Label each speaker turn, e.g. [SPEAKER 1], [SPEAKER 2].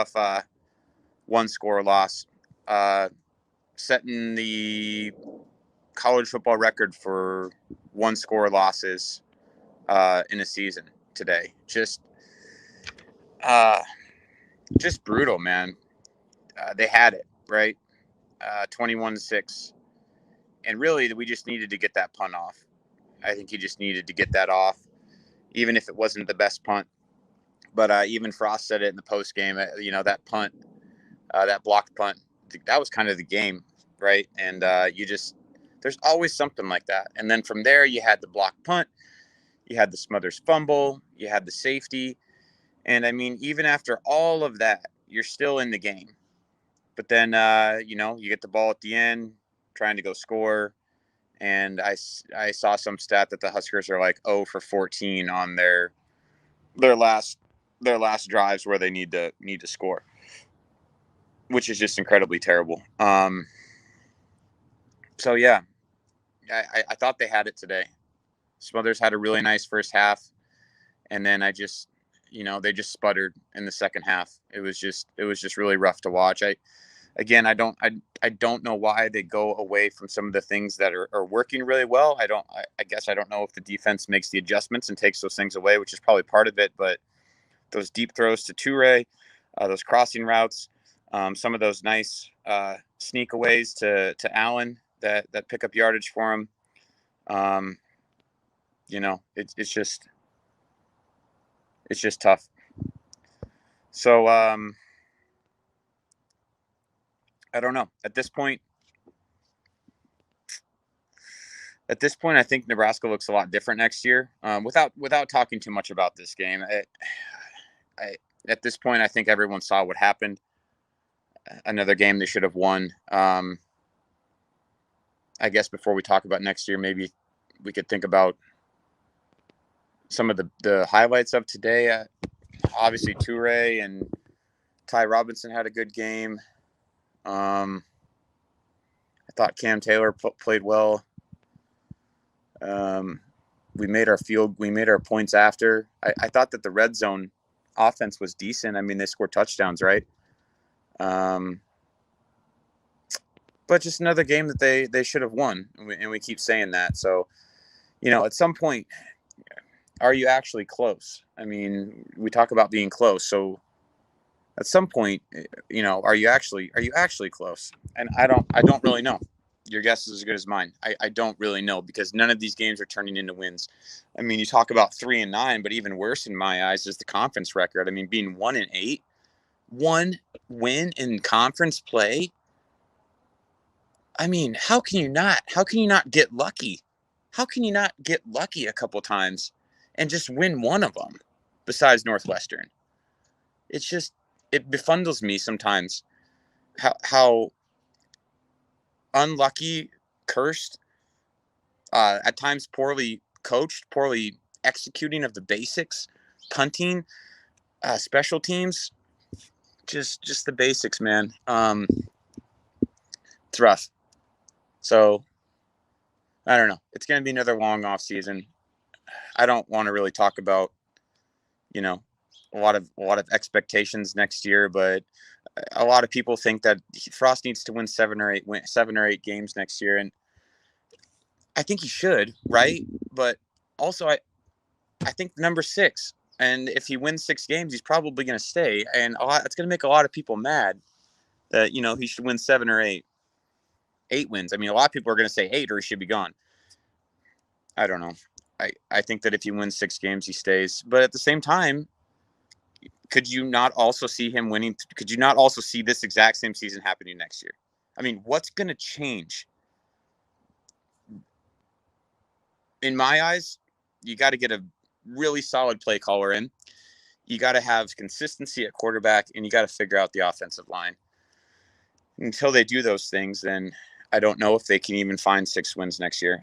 [SPEAKER 1] tough one-score loss, setting the college football record for one-score losses in a season today. Just brutal, man. They had it, right? 21-6. And really, we just needed to get that punt off. I think he just needed to get that off, even if it wasn't the best punt. But even Frost said it in the post game. That punt, that blocked punt, that was kind of the game, right? And there's always something like that. And then from there, you had the blocked punt, you had the Smothers fumble, you had the safety. And I mean, even after all of that, you're still in the game. But then, you get the ball at the end, trying to go score. And I saw some stat that the Huskers are like 0 for 14 on their last drives where they need to score, which is just incredibly terrible. So yeah, I thought they had it today. Smothers had a really nice first half, and then they just sputtered in the second half. It was just really rough to watch. I don't know why they go away from some of the things that are working really well. I guess I don't know if the defense makes the adjustments and takes those things away, which is probably part of it. But those deep throws to Toure, those crossing routes, some of those nice sneakaways to Allen that pick up yardage for him. It's just tough. So I don't know. At this point, I think Nebraska looks a lot different next year. Without talking too much about this game, at this point, I think everyone saw what happened. Another game they should have won. I guess before we talk about next year, maybe we could think about some of the highlights of today. Obviously, Toure and Ty Robinson had a good game. I thought Cam Taylor played well. We made our points after. I thought that the red zone offense was decent. I mean, they scored touchdowns, right? But just another game that they should have won, and we keep saying that. So, at some point, are you actually close? I mean, we talk about being close. So, at some point, are you actually close? And I don't really know. Your guess is as good as mine. I don't really know, because none of these games are turning into wins. I mean, you talk about 3-9, but even worse in my eyes is the conference record. I mean, being 1-8, one win in conference play. I mean, how can you not get lucky? How can you not get lucky a couple times and just win one of them besides Northwestern? It's just, it befuddles me sometimes how unlucky, cursed, at times poorly coached, poorly executing of the basics, punting, special teams, just the basics, man. It's rough. So I don't know. It's going to be another long off season. I don't want to really talk about, a lot of expectations next year, but a lot of people think that Frost needs to win 7 or 8 games next year, and I think he should, right? But also, I think number 6, and if he wins 6 games, he's probably going to stay, and it's going to make a lot of people mad that he should win 7 or 8 wins. I mean, a lot of people are going to say 8 or he should be gone. I don't know. I think that if he wins 6 games, he stays. But at the same time, could you not also see him winning? Could you not also see this exact same season happening next year? I mean, what's going to change? In my eyes, you got to get a really solid play caller in. You got to have consistency at quarterback, and you got to figure out the offensive line. Until they do those things, then I don't know if they can even find 6 wins next year.